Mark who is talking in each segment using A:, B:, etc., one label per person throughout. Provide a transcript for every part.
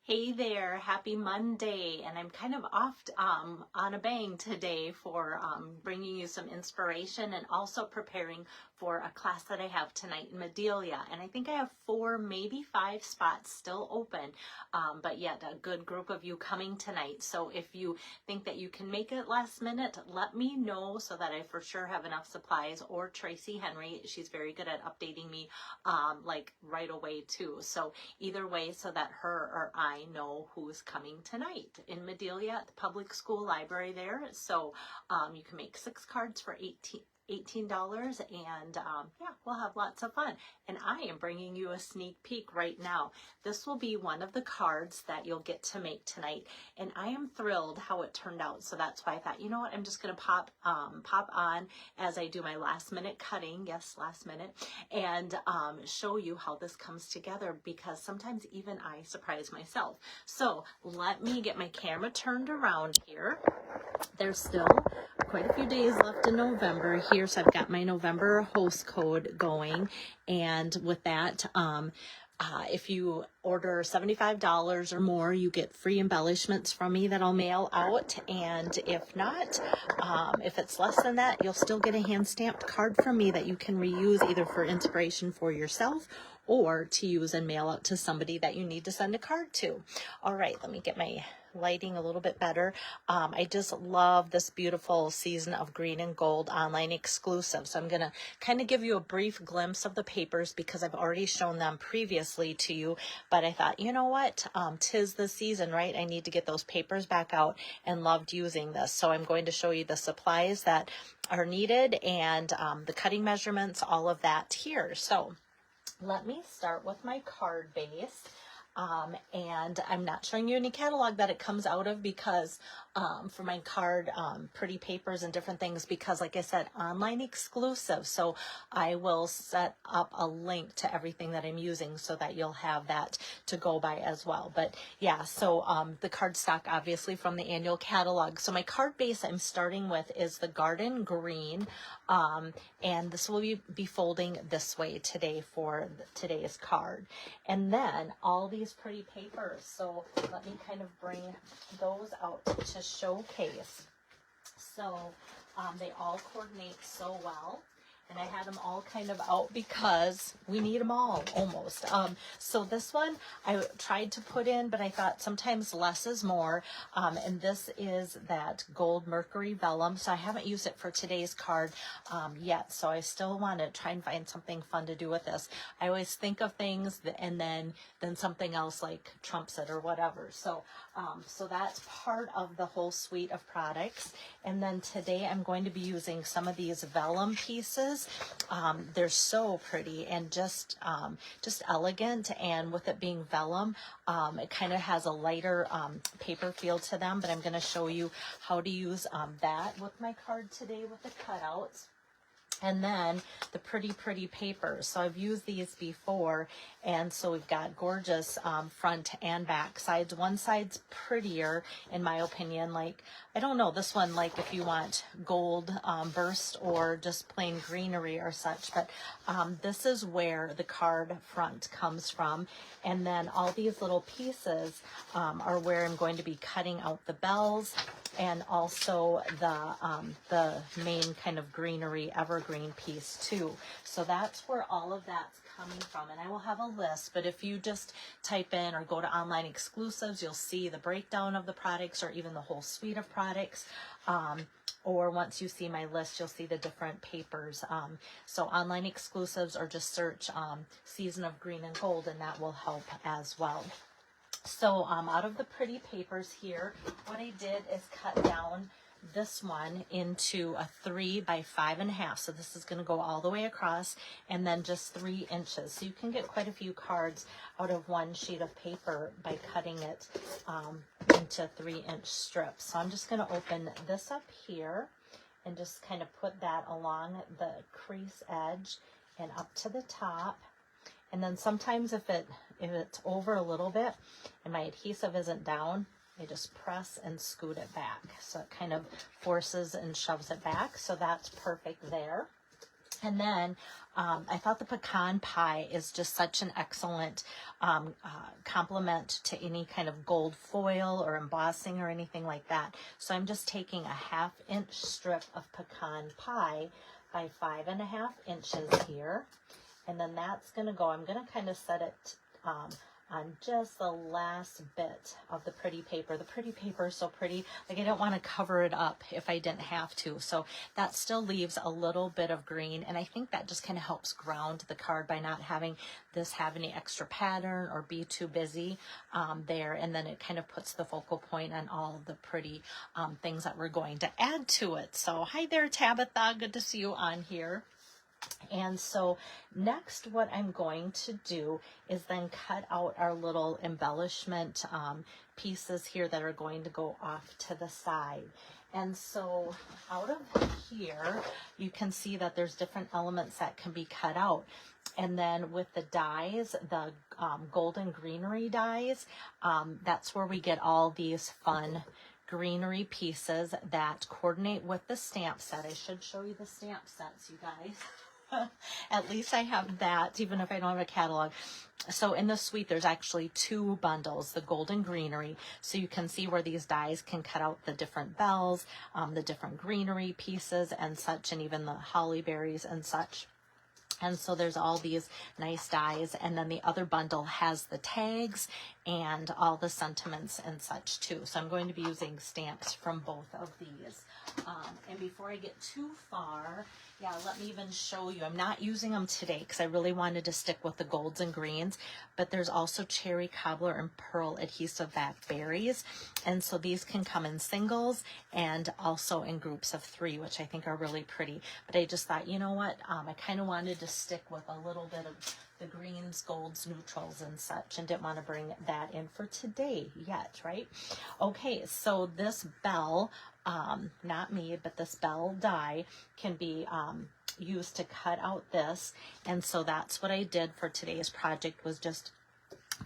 A: Hey there, happy Monday, and I'm kind of off on a bang today for bringing you some inspiration and also preparing for a class that I have tonight in Medelia. And I think I have 4, maybe 5 spots still open, but yet a good group of you coming tonight. So if you think that you can make it last minute, let me know so that I for sure have enough supplies, or Tracy Henry, she's very good at updating me like right away too. So either way, so that her or I know who's coming tonight in Medelia at the public school library there. So you can make 6 cards for $18, and yeah, we'll have lots of fun. And I am bringing you a sneak peek right now. This will be one of the cards that you'll get to make tonight, and I am thrilled how it turned out. So that's why I thought, you know what, I'm just going to pop on as I do my last minute cutting, yes, last minute, and show you how this comes together, because sometimes even I surprise myself. So let me get my camera turned around here. There's still quite a few days left in November here, so I've got my November host code going, and with that, if you order $75 or more, you get free embellishments from me that I'll mail out. And if not, if it's less than that, you'll still get a hand-stamped card from me that you can reuse either for inspiration for yourself or to use and mail out to somebody that you need to send a card to. All right, let me get my lighting a little bit better. I just love this beautiful Season of Green and Gold online exclusive. So I'm going to kind of give you a brief glimpse of the papers because I've already shown them previously to you. But I thought, you know what? 'Tis the season, right? I need to get those papers back out, and loved using this. So I'm going to show you the supplies that are needed and the cutting measurements, all of that here. So let me start with my card base. And I'm not showing you any catalog that it comes out of because for my card, pretty papers and different things, because like I said, online exclusive. So I will set up a link to everything that I'm using so that you'll have that to go by as well. But yeah, so the card stock obviously from the annual catalog. So my card base I'm starting with is the Garden Green, and this will be folding this way today for today's card. And then all these pretty papers. So let me kind of bring those out to showcase. So they all coordinate so well. And I had them all kind of out because we need them all almost. So this one I tried to put in, but I thought sometimes less is more. And this is that Gold Mercury Vellum. So I haven't used it for today's card yet. So I still want to try and find something fun to do with this. I always think of things and then something else like trumps it or whatever. So so that's part of the whole suite of products. And then today I'm going to be using some of these vellum pieces. They're so pretty and just elegant, and with it being vellum, it kind of has a lighter paper feel to them, but I'm going to show you how to use that with my card today with the cutouts. And then the pretty papers. So I've used these before, and so we've got gorgeous front and back sides. One side's prettier, in my opinion. Like, I don't know, this one, like if you want gold burst or just plain greenery or such. But this is where the card front comes from. And then all these little pieces are where I'm going to be cutting out the bells, and also the main kind of greenery evergreen piece too. So that's where all of that's coming from, and I will have a list, but if you just type in or go to online exclusives, you'll see the breakdown of the products or even the whole suite of products. Or once you see my list, you'll see the different papers. So online exclusives, or just search Season of Green and Gold, and that will help as well. So out of the pretty papers here, what I did is cut down this one into a 3 by 5.5. So this is going to go all the way across, and then just 3 inches. So you can get quite a few cards out of one sheet of paper by cutting it into 3-inch strips. So I'm just going to open this up here and just kind of put that along the crease edge and up to the top. And then sometimes if it's over a little bit and my adhesive isn't down, I just press and scoot it back. So it kind of forces and shoves it back. So that's perfect there. And then I thought the pecan pie is just such an excellent complement to any kind of gold foil or embossing or anything like that. So I'm just taking a 1/2 inch strip of pecan pie by 5.5 inches here. And then that's going to go, I'm going to kind of set it on just the last bit of the pretty paper. The pretty paper is so pretty, like I don't want to cover it up if I didn't have to. So that still leaves a little bit of green, and I think that just kind of helps ground the card by not having this have any extra pattern or be too busy there. And then it kind of puts the focal point on all of the pretty things that we're going to add to it. So hi there, Tabitha, good to see you on here. And so next what I'm going to do is then cut out our little embellishment pieces here that are going to go off to the side. And so out of here, you can see that there's different elements that can be cut out. And then with the dies, the golden greenery dies, that's where we get all these fun greenery pieces that coordinate with the stamp set. I should show you the stamp sets, you guys. At least I have that, even if I don't have a catalog. So in the suite, there's actually 2 bundles, the golden greenery. So you can see where these dies can cut out the different bells, the different greenery pieces and such, and even the holly berries and such. And so there's all these nice dies, and then the other bundle has the tags and all the sentiments and such too. So I'm going to be using stamps from both of these. And before I get too far, yeah, let me even show you. I'm not using them today because I really wanted to stick with the golds and greens, but there's also cherry cobbler and pearl adhesive back berries. And so these can come in singles and also in groups of 3, which I think are really pretty. But I just thought, you know what, I kind of wanted to stick with a little bit of the greens, golds, neutrals, and such, and didn't want to bring that in for today yet, right? Okay, so this bell, not me, but this bell die can be used to cut out this. And so that's what I did for today's project, was just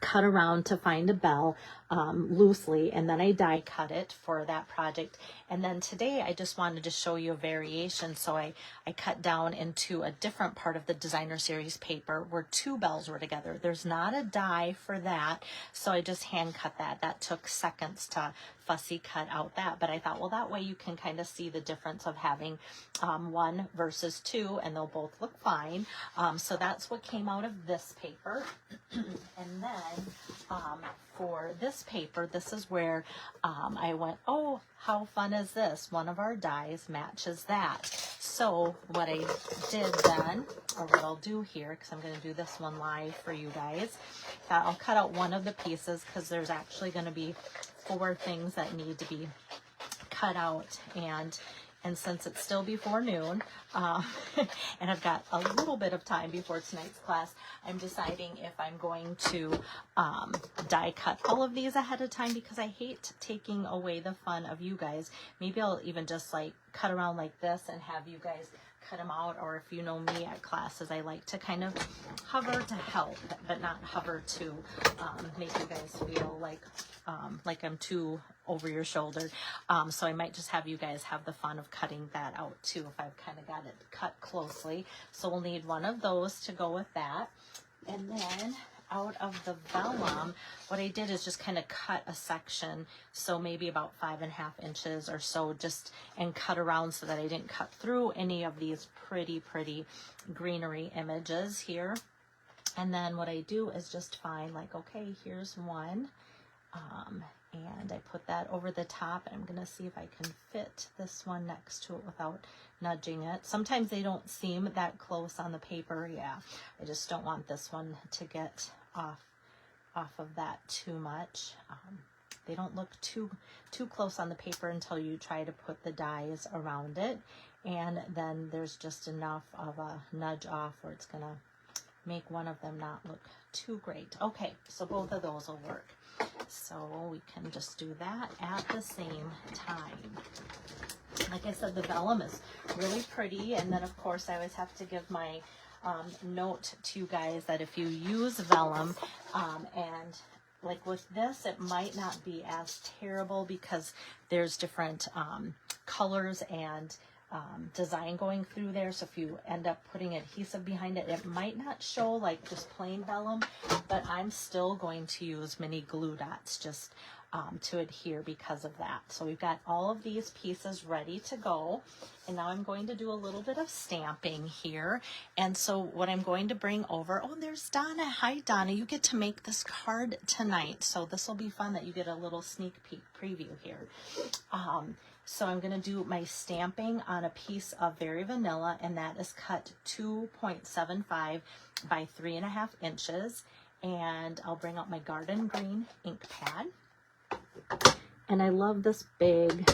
A: cut around to find a bell loosely, and then I die cut it for that project. And then today I just wanted to show you a variation, so I cut down into a different part of the designer series paper where 2 bells were together. There's not a die for that, so I just hand cut that. That took seconds to fussy cut out that, but I thought, well, that way you can kind of see the difference of having 1 versus 2, and they'll both look fine. So that's what came out of this paper. And then for this paper, this is where I went, oh, how fun is this? One of our dies matches that. So what I did then, or what I'll do here, because I'm going to do this one live for you guys, I'll cut out one of the pieces because there's actually going to be 4 things that need to be cut out. And since it's still before noon, and I've got a little bit of time before tonight's class, I'm deciding if I'm going to die cut all of these ahead of time, because I hate taking away the fun of you guys. Maybe I'll even just like cut around like this and have you guys cut them out. Or if you know me at classes, I like to kind of hover to help, but not hover to make you guys feel like I'm too over your shoulder. So I might just have you guys have the fun of cutting that out too, if I've kind of got it cut closely. So we'll need one of those to go with that. And then out of the vellum, what I did is just kind of cut a section, so maybe about 5.5 inches or so, just and cut around so that I didn't cut through any of these pretty greenery images here. And then what I do is just find, like, okay, here's one, and I put that over the top, and I'm gonna see if I can fit this one next to it without nudging it. Sometimes they don't seem that close on the paper. Yeah, I just don't want this one to get off of that too much. They don't look too close on the paper until you try to put the dies around it, and then there's just enough of a nudge off where it's gonna make one of them not look too great. Okay, so both of those will work. So we can just do that at the same time. Like I said, the vellum is really pretty, and then of course I always have to give my note to you guys that if you use vellum, and like with this, it might not be as terrible because there's different colors and design going through there. So if you end up putting adhesive behind it, it might not show like just plain vellum, but I'm still going to use mini glue dots just to adhere because of that. So we've got all of these pieces ready to go. And now I'm going to do a little bit of stamping here. And so what I'm going to bring over, oh, there's Donna. Hi, Donna. You get to make this card tonight. So this will be fun that you get a little sneak peek preview here. So I'm going to do my stamping on a piece of Very Vanilla, and that is cut 2.75 by 3.5 inches. And I'll bring out my Garden Green ink pad. And I love this big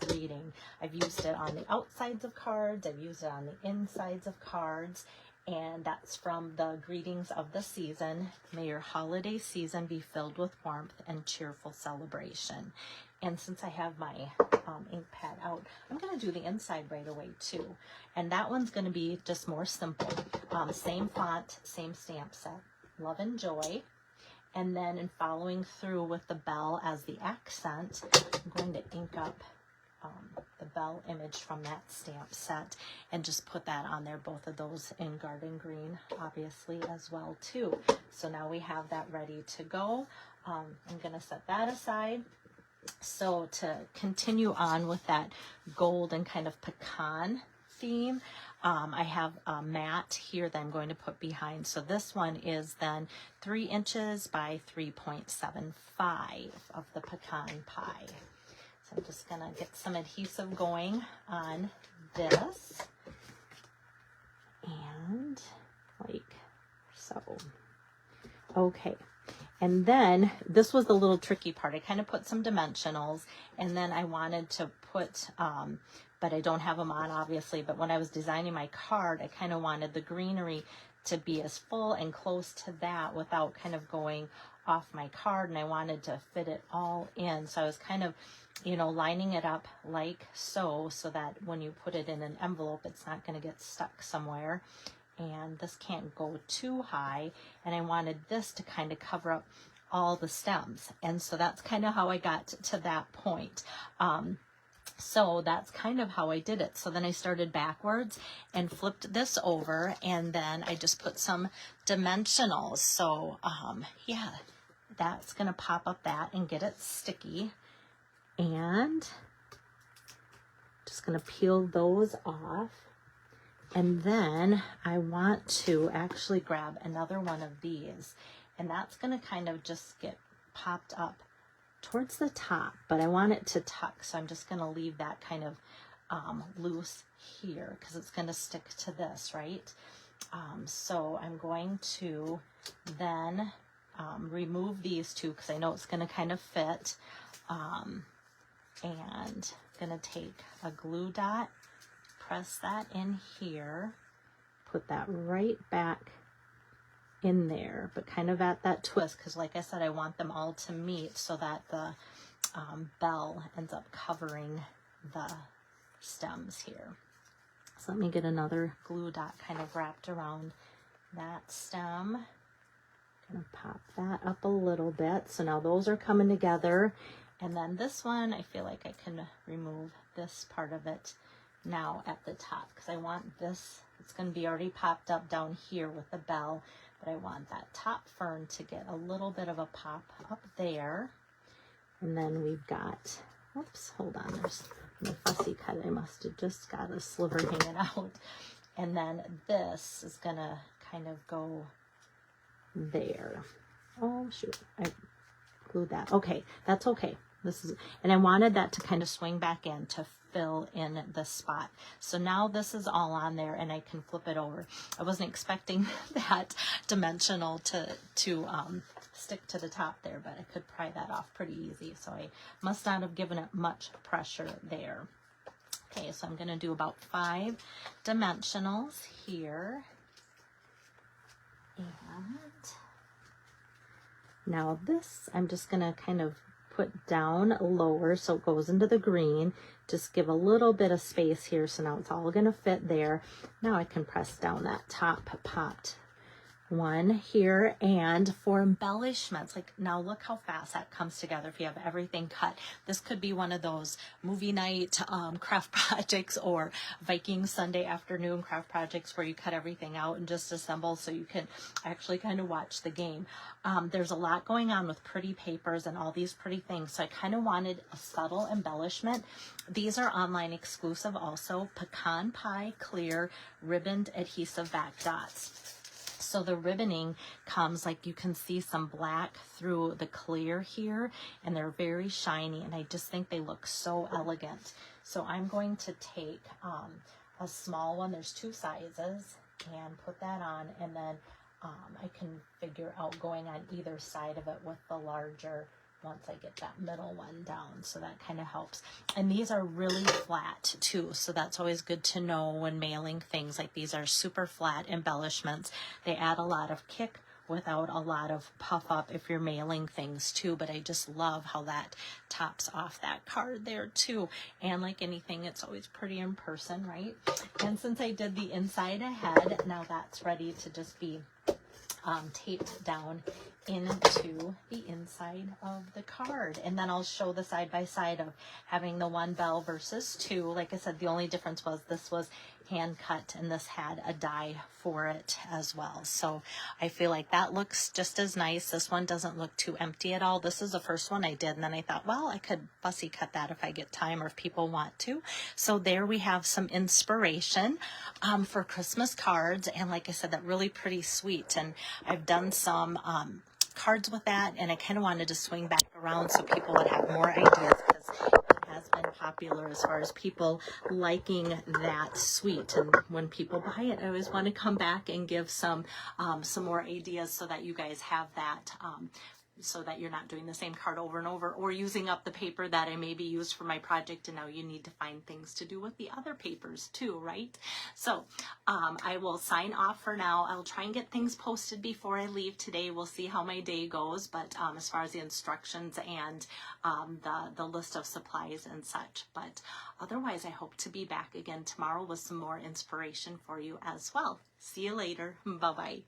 A: greeting. I've used it on the outsides of cards. I've used it on the insides of cards. And that's from the Greetings of the Season. May your holiday season be filled with warmth and cheerful celebration. And since I have my ink pad out, I'm going to do the inside right away too. And that one's going to be just more simple. Same font, same stamp set. Love and Joy. And then in following through with the bell as the accent, I'm going to ink up the bell image from that stamp set and just put that on there, both of those in Garden Green, obviously, as well, too. So now we have that ready to go. I'm going to set that aside. So to continue on with that gold and kind of pecan theme, I have a mat here that I'm going to put behind. So this one is then 3 inches by 3.75 of the pecan pie. So I'm just going to get some adhesive going on this. And like so. Okay. And then this was the little tricky part. I kind of put some dimensionals, and then I wanted to put, but I don't have them on obviously, but when I was designing my card, I kind of wanted the greenery to be as full and close to that without kind of going off my card, and I wanted to fit it all in. So I was kind of, you know, lining it up like so, so that when you put it in an envelope, it's not going to get stuck somewhere. And this can't go too high, and I wanted this to kind of cover up all the stems. And so that's kind of how I got to that point. So that's kind of how I did it. So then I started backwards and flipped this over, and then I just put some dimensionals. So yeah, that's going to pop up that and get it sticky. And just going to peel those off. And then I want to actually grab another one of these, and that's going to kind of just get popped up towards the top, but I want it to tuck. So I'm just going to leave that kind of loose here because it's going to stick to this, right? So I'm going to then remove these two because I know it's going to kind of fit. And I'm going to take a glue dot, press that in here, put that right back in there, but kind of at that twist, because like I said, I want them all to meet so that the bell ends up covering the stems here. So let me get another glue dot kind of wrapped around that stem. Gonna pop that up a little bit. So now those are coming together. And then this one, I feel like I can remove this part of it now at the top, because I want this, it's going to be already popped up down here with the bell, but I want that top fern to get a little bit of a pop up there. And then we've got, oops, hold on, there's my fussy cut. I must have just got a sliver hanging out. And then this is going to kind of go there. Oh, shoot, I glued that. Okay, that's okay. This is, and I wanted that to kind of swing back in to fill in the spot. So now this is all on there, and I can flip it over. I wasn't expecting that dimensional to stick to the top there, but I could pry that off pretty easy. So I must not have given it much pressure there. Okay, so I'm going to do about 5 dimensionals here. And now this, I'm just going to kind of put down lower so it goes into the green. Just give a little bit of space here, so now it's all going to fit there. Now I can press down that top popped one here. And for embellishments, like now look how fast that comes together if you have everything cut. This could be one of those movie night craft projects or Viking Sunday afternoon craft projects where you cut everything out and just assemble so you can actually kind of watch the game. There's a lot going on with pretty papers and all these pretty things, so I kind of wanted a subtle embellishment. These are online exclusive also, pecan pie clear ribboned adhesive back dots. So the ribboning comes, like you can see some black through the clear here, and they're very shiny, and I just think they look so elegant. So I'm going to take a small one, there's 2 sizes, and put that on, and then I can figure out going on either side of it with the larger once I get that middle one down, so that kind of helps. And these are really flat too, so that's always good to know when mailing things. Like these are super flat embellishments. They add a lot of kick without a lot of puff up if you're mailing things too, but I just love how that tops off that card there too. And like anything, it's always pretty in person, right? And since I did the inside ahead, now that's ready to just be taped down into the inside of the card. And then I'll show the side by side of having the 1 bell versus 2. Like I said, the only difference was this was hand cut and this had a die for it as well. So I feel like that looks just as nice. This one doesn't look too empty at all. This is the first one I did, and then I thought, well, I could fussy cut that if I get time or if people want to. So there we have some inspiration for Christmas cards, and like I said, that really pretty sweet. And I've done some cards with that, and I kind of wanted to swing back around so people would have more ideas, because it has been popular as far as people liking that sweet. And when people buy it, I always want to come back and give some more ideas so that you guys have that, so that you're not doing the same card over and over, or using up the paper that I maybe used for my project, and now you need to find things to do with the other papers too, right? So I will sign off for now. I'll try and get things posted before I leave today. We'll see how my day goes, but as far as the instructions and the list of supplies and such. But otherwise, I hope to be back again tomorrow with some more inspiration for you as well. See you later. Bye-bye.